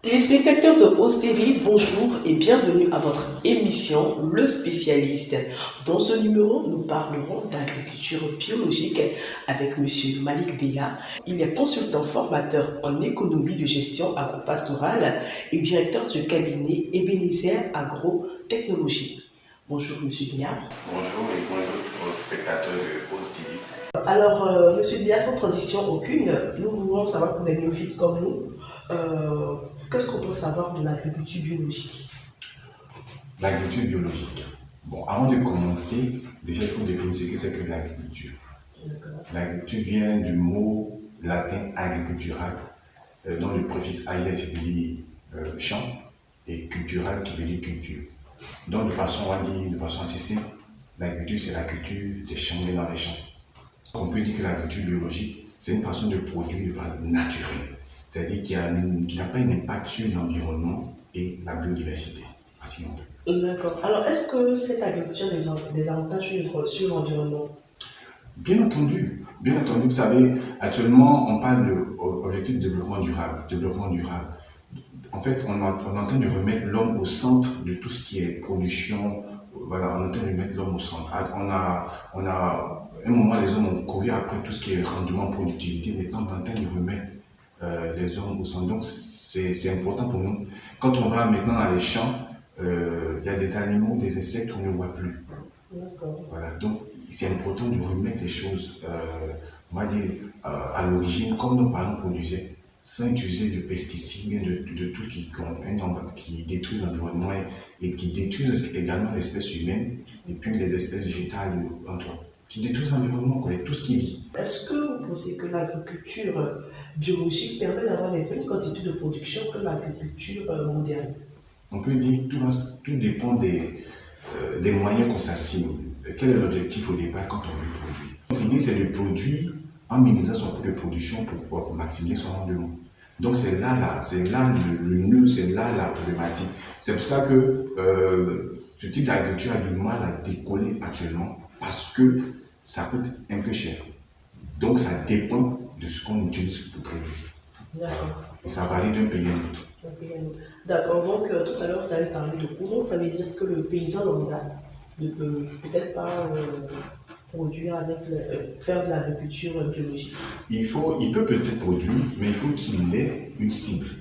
Téléspectateurs de Ose TV, bonjour et bienvenue à votre émission Le Spécialiste. Dans ce numéro, nous parlerons d'agriculture biologique avec M. Malik Deya. Il est consultant formateur en économie de gestion agro-pastorale et directeur du cabinet Ebenezer Agro-Technologie. Bonjour M. Deya. Bonjour et bonjour aux spectateurs de Ose TV. Alors, M. Deya, sans transition aucune, nous voulons savoir pour les néophytes comme nous, qu'est-ce qu'on doit savoir de l'agriculture biologique? L'agriculture biologique. Bon, avant de commencer, déjà il faut définir ce que c'est que l'agriculture. L'agriculture vient du mot latin agricultural, dont le préfixe aïe qui veut dire champ et cultural qui veut dire culture. Donc de façon, on va dire de façon assez simple, l'agriculture c'est la culture des champs dans les champs. On peut dire que l'agriculture biologique, c'est une façon de produire de façon naturelle. C'est-à-dire qu'il n'a pas un impact sur l'environnement et la biodiversité. D'accord. Alors, est-ce que cette agriculture a des avantages sur l'environnement? Bien entendu, vous savez, actuellement, on parle d'objectif de développement durable. En fait, on est en train de remettre l'homme au centre de tout ce qui est production. Voilà, on est en train de mettre l'homme au centre. À un moment, les hommes ont couru après tout ce qui est rendement, productivité. Maintenant, on est en train de remettre les hommes au centre. Donc, c'est important pour nous. Quand on va maintenant dans les champs, il y a des animaux, des insectes qu'on ne voit plus. Voilà, donc c'est important de remettre les choses, on va dire, à l'origine, comme nos parents produisaient, sans utiliser de pesticides, de tout ce qui détruit l'environnement et qui détruit également l'espèce humaine et puis les espèces végétales qui détruisent l'environnement, et tout ce qui vit. Est-ce que vous pensez que l'agriculture biologique permet d'avoir les mêmes quantités de production que l'agriculture mondiale? On peut dire que tout dépend des moyens qu'on s'assigne. Quel est l'objectif au départ quand on veut produire? L'idée, c'est de produire en minimisant son coût de production pour pouvoir maximiser son rendement. Donc c'est là le nœud, c'est là la problématique. C'est pour ça que ce type d'agriculture a du mal à décoller actuellement parce que ça coûte un peu cher. Donc ça dépend de ce qu'on utilise pour produire. D'accord. Et ça varie d'un pays à l'autre. D'accord, donc tout à l'heure vous avez parlé de coût, donc ça veut dire que le paysan lambda ne peut peut-être pas produire faire de l'agriculture biologique. Il peut peut-être produire, mais il faut qu'il ait une cible.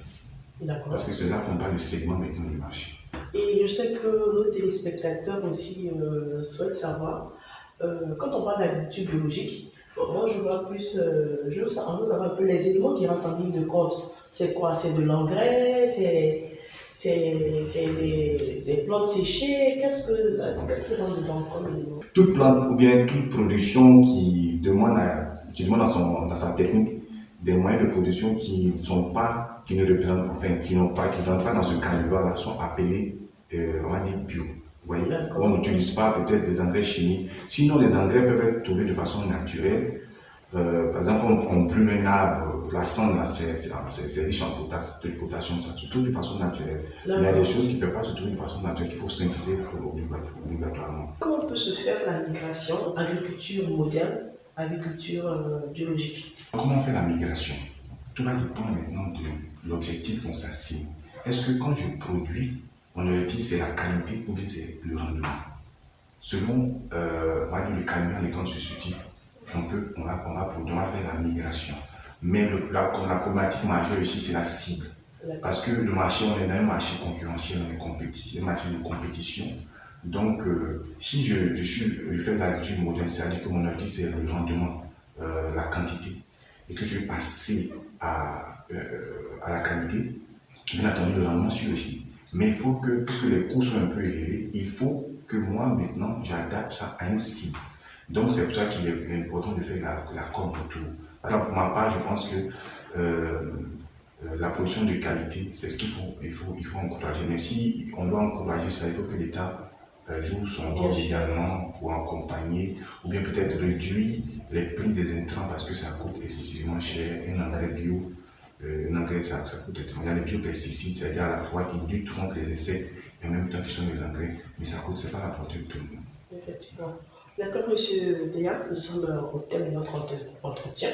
D'accord. Parce que c'est là qu'on parle de segment maintenant du marché. Et je sais que nos téléspectateurs aussi souhaitent savoir, quand on parle d'agriculture biologique, moi je vois plus, je veux savoir un peu les éléments qui rentrent en ligne de compte. C'est quoi? C'est de l'engrais? C'est des plantes séchées? Qu'est-ce qui rentre dedans comme élément? Toute plante ou bien toute production qui demande dans sa technique des moyens de production qui ne rentrent pas dans ce calibre-là sont appelés, on va dire, bio. Vous voyez, on n'utilise pas peut-être des engrais chimiques. Sinon, les engrais peuvent être trouvés de façon naturelle. Par exemple, on brûle un arbre, la cendre, c'est riche en potassium, ça se trouve de façon naturelle. Mais il y a des choses qui ne peuvent pas se trouver de façon naturelle, qu'il faut synthétiser obligatoirement. Comment peut se faire la migration agriculture moderne, agriculture biologique? Comment on fait la migration? Tout va dépendre maintenant de l'objectif qu'on s'assigne. Est-ce que quand je produis, mon objectif c'est la qualité ou bien c'est le rendement? Selon le calibre dans lequel on se situe, on va faire la migration. Mais la problématique majeure ici, c'est la cible. Parce que le marché, on est dans un marché concurrentiel, on est compétitif, un marché de compétition. Donc, si je fais de l'agriculture moderne, c'est-à-dire que mon objectif, c'est le rendement, la quantité, et que je vais passer à la qualité, bien entendu, le rendement suit aussi. Mais il faut que, puisque les coûts sont un peu élevés, il faut que moi, maintenant, j'adapte ça à une cible. Donc, c'est pour ça qu'il est important de faire la com autour. Par exemple, pour ma part, je pense que la production de qualité, c'est ce qu'il faut encourager. Mais si on doit encourager ça, il faut que l'État joue son rôle également pour accompagner ou bien peut-être réduire les prix des intrants parce que ça coûte excessivement cher. Un engrais bio, ça coûte extrêmement. Il y a les biopesticides, c'est-à-dire à la fois qui luttent contre les insectes et en même temps qui sont des engrais, mais ça coûte, c'est pas la portée de tout le monde. Effectivement. D'accord, monsieur Deya, nous sommes au thème de notre entretien.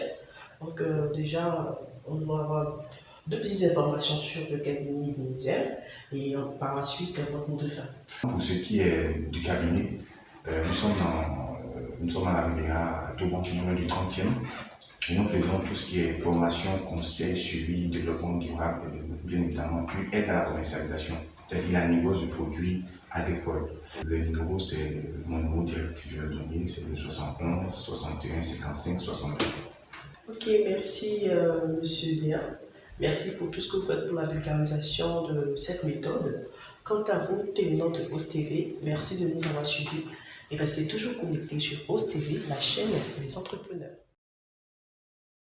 Donc déjà, on doit avoir deux petites informations sur le cabinet Bénédien et par la suite votre mot de fin. Pour ce qui est du cabinet, nous sommes à la Riviera à Toban, numéro du 30e. Et nous faisons tout ce qui est formation, conseil, suivi, développement durable, et bien évidemment, puis aide à la commercialisation, c'est-à-dire la négoce de produits agricoles. Le numéro, c'est mon numéro direct, je vais le donner, c'est le 71 61 55 62. Ok, merci Monsieur Léa. Merci pour tout ce que vous faites pour la vulgarisation de cette méthode. Quant à vous, télénants de OSE TV, merci de nous avoir suivis et restez toujours connectés sur OSE TV, la chaîne des entrepreneurs.